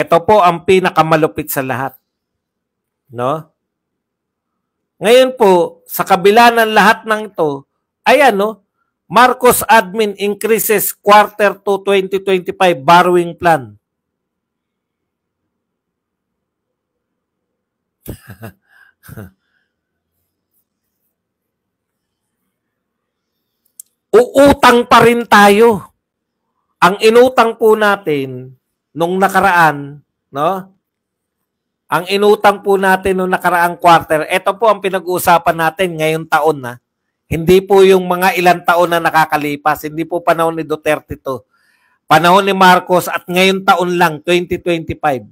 Ito po ang pinakamalupit sa lahat. No? Ngayon po, sa kabila ng lahat ng ito, ayan, no? Marcos admin increases quarter to 2025 borrowing plan. Uutang pa rin tayo. Ang inutang po natin nung nakaraan, no? Ang inutang po natin nung nakaraang quarter, ito po ang pinag-uusapan natin ngayong taon na. Hindi po yung mga ilang taon na nakakalipas. Hindi po panahon ni Duterte to. Panahon ni Marcos at ngayong taon lang, 2025.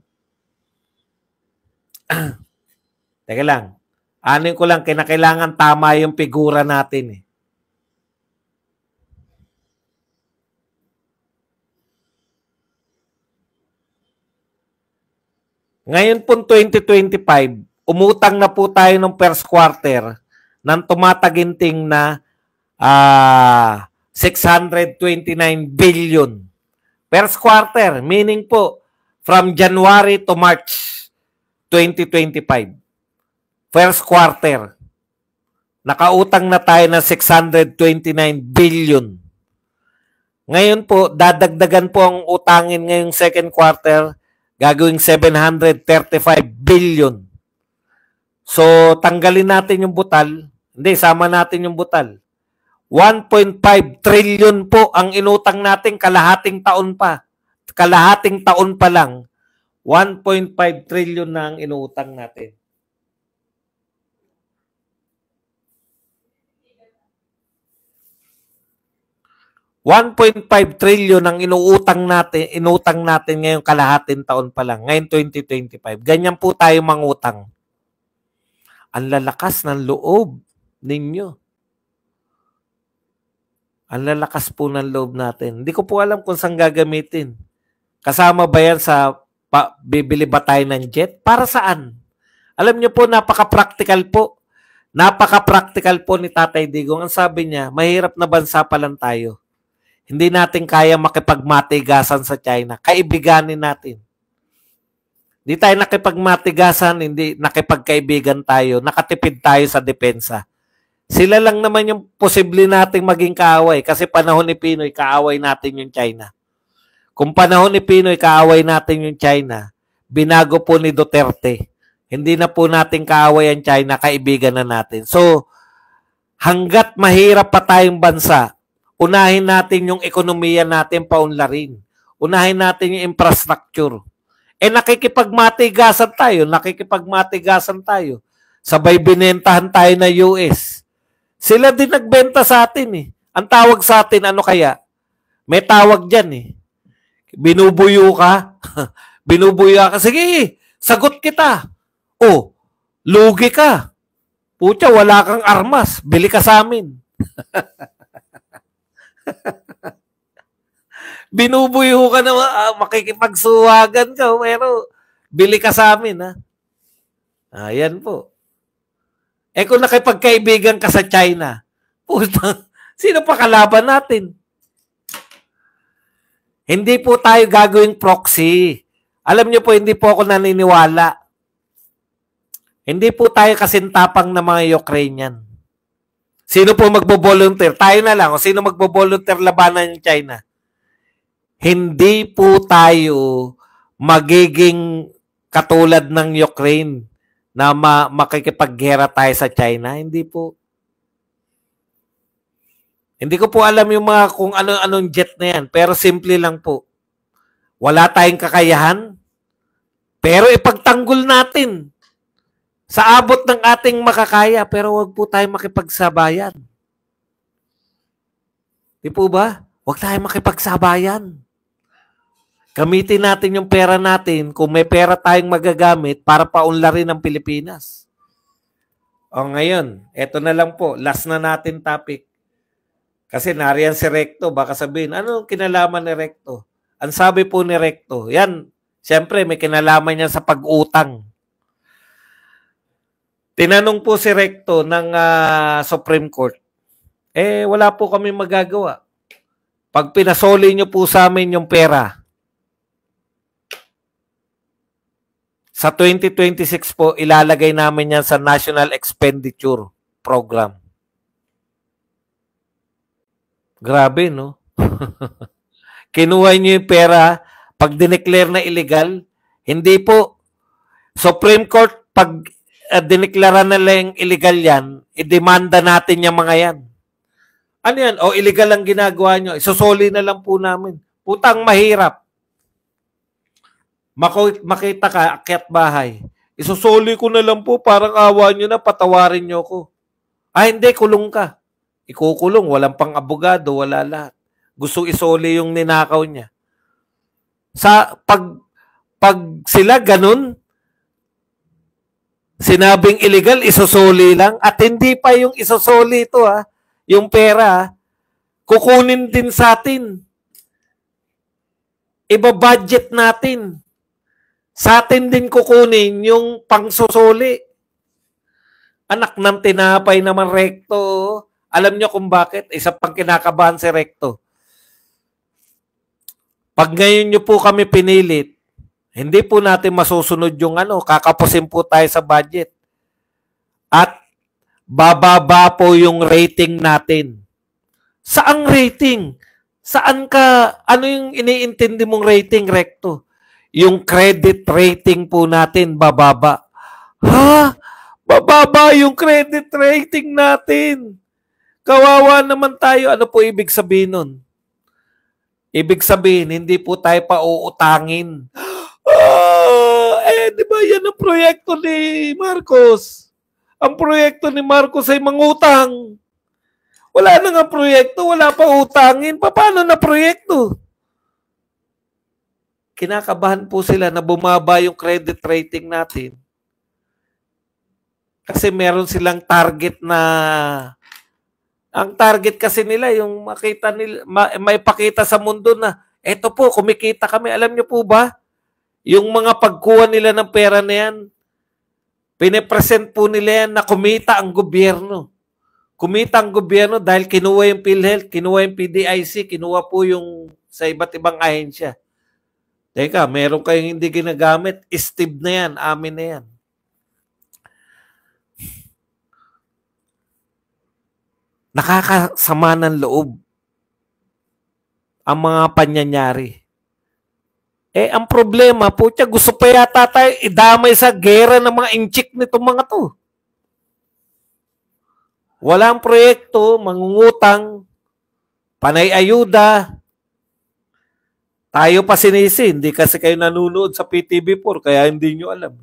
Teka lang. Anin ko lang, kinakailangan tama yung figura natin eh. Ngayon po 2025, umutang na po tayo ng first quarter ng tumataginting na 629 billion. First quarter, meaning po from January to March 2025. First quarter, nakautang na tayo ng 629 billion. Ngayon po, dadagdagan po ang utangin ngayong second quarter, gagawing 735 billion. So, tanggalin natin yung butal. Hindi, sama natin yung butal. 1.5 trillion po ang inutang natin kalahating taon pa. Kalahating taon pa lang. 1.5 trillion na ang inutang natin. $1.5 trillion ang inutang natin ngayong kalahating taon pa lang, ngayon 2025. Ganyan po tayo mangutang. Ang lalakas ng loob ninyo. Ang lalakas po ng loob natin. Hindi ko po alam kung saan gagamitin. Kasama ba yan sa bibili ba tayo ng jet? Para saan? Alam niyo po, napaka-practical po. Napaka-practical po ni Tatay Digong. Ang sabi niya, mahirap na bansa pa lang tayo. Hindi natin kaya makipagmatigasan sa China. Kaibiganin natin. Hindi tayo nakipagmatigasan, hindi nakipagkaibigan tayo. Nakatipid tayo sa depensa. Sila lang naman yung posible nating maging kaaway. Kasi panahon ni Pinoy, kaaway natin yung China. Kung panahon ni Pinoy, kaaway natin yung China, binago po ni Duterte. Hindi na po natin kaaway ang China, kaibigan na natin. So, hanggat mahirap pa tayong bansa, unahin natin yung ekonomiya natin paunlarin. Unahin natin yung infrastructure. Nakikipagmatigasan tayo. Sabay binentahan tayo na US. Sila din nagbenta sa atin eh. Ang tawag sa atin, ano kaya? May tawag dyan eh. Binubuyo ka. Binubuyo ka. Sige, sagot kita. Oh, lugi ka. Pucha, wala kang armas. Bili ka sa amin. Binubuyo ka na, makikipagsuwagan ka, pero bili ka sa amin, ha? Ayan po. Kung nakipagkaibigan ka sa China, puta, sino pa kalaban natin? Hindi po tayo gagawing proxy. Alam niyo po, hindi po ako naniniwala. Hindi po tayo kasintapang na mga Ukrainian. Sino po magbo-volunteer? Tayo na lang. O sino magbo-volunteer labanan ng China? Hindi po tayo magiging katulad ng Ukraine na makikipaggera tayo sa China. Hindi po. Hindi ko po alam yung mga kung ano-anong jet na yan. Pero simple lang po. Wala tayong kakayahan. Pero ipagtanggol natin. Sa abot ng ating makakaya, pero wag po tayo makipagsabayan. Di po ba? Wag tayo makipagsabayan. Gamitin natin yung pera natin kung may pera tayong magagamit para paunlarin ang Pilipinas. O ngayon, eto na lang po. Last na natin topic. Kasi nariyan si Recto. Baka sabihin, ano kinalaman ni Recto? Ang sabi po ni Recto, yan, siyempre may kinalaman niya sa pag-utang. Tinanong po si Recto ng Supreme Court, wala po kami magagawa. Pag pinasoli nyo po sa amin yung pera, Sa 2026 po, ilalagay namin yan sa National Expenditure Program. Grabe, no? Kinuha niyo yung pera, pag dineclare na illegal, hindi po. Supreme Court, pag dineklara na lang illegal yan, idemanda natin yung mga yan. Ano yan? O illegal ang ginagawa nyo, isusoli na lang po namin. Putang mahirap. Makita ka, akyat bahay. Isusoli ko na lang po, parang awa nyo na, patawarin nyo ko. Ah, hindi, kulong ka. Ikukulong, walang pang abogado, wala lahat. Gusto isoli yung ninakaw niya. Sa pag sila ganun, sinabing illegal, isusoli lang. At hindi pa yung isusoli ito, ha. Yung pera, kukunin din sa atin. Iba-budget natin. Sa atin din kukunin yung pangsusuli. Anak ng tinapay naman, Recto. Alam nyo kung bakit? Isa pang kinakabahan si Recto. Pag ngayon nyo po kami pinilit, hindi po natin masusunod yung kakapusin po tayo sa budget. At bababa po yung rating natin. Saang rating? Saan ka, ano yung iniintindi mong rating, Recto? Yung credit rating po natin, bababa. Ha? Bababa yung credit rating natin. Kawawa naman tayo. Ano po ibig sabihin nun? Ibig sabihin, hindi po tayo pauutangin. Di ba yan ang proyekto ni Marcos? Ang proyekto ni Marcos ay mangutang. Wala na nga proyekto, wala pa utangin. Paano na proyekto? Kinakabahan po sila na bumaba yung credit rating natin. Kasi meron silang target na ang target kasi nila yung makita nila, may pakita sa mundo na eto po, kumikita kami. Alam niyo po ba? Yung mga pagkuha nila ng pera na yan, pinipresent po nila yan na kumita ang gobyerno. Kumita ang gobyerno dahil kinuha yung PhilHealth, kinuha yung PDIC, kinuha po yung sa iba't ibang ahensya. Teka, meron kayong hindi ginagamit, Steve na yan, amin na yan. Nakakasama ng loob ang mga panyanyari. Ang problema po, gusto pa yata tayo idamay sa gera ng mga inchik nitong mga to. Walang proyekto, mangungutang, panay ayuda. Tayo pa sinisi, hindi kasi kayo nanonood sa PTV4, kaya hindi nyo alam.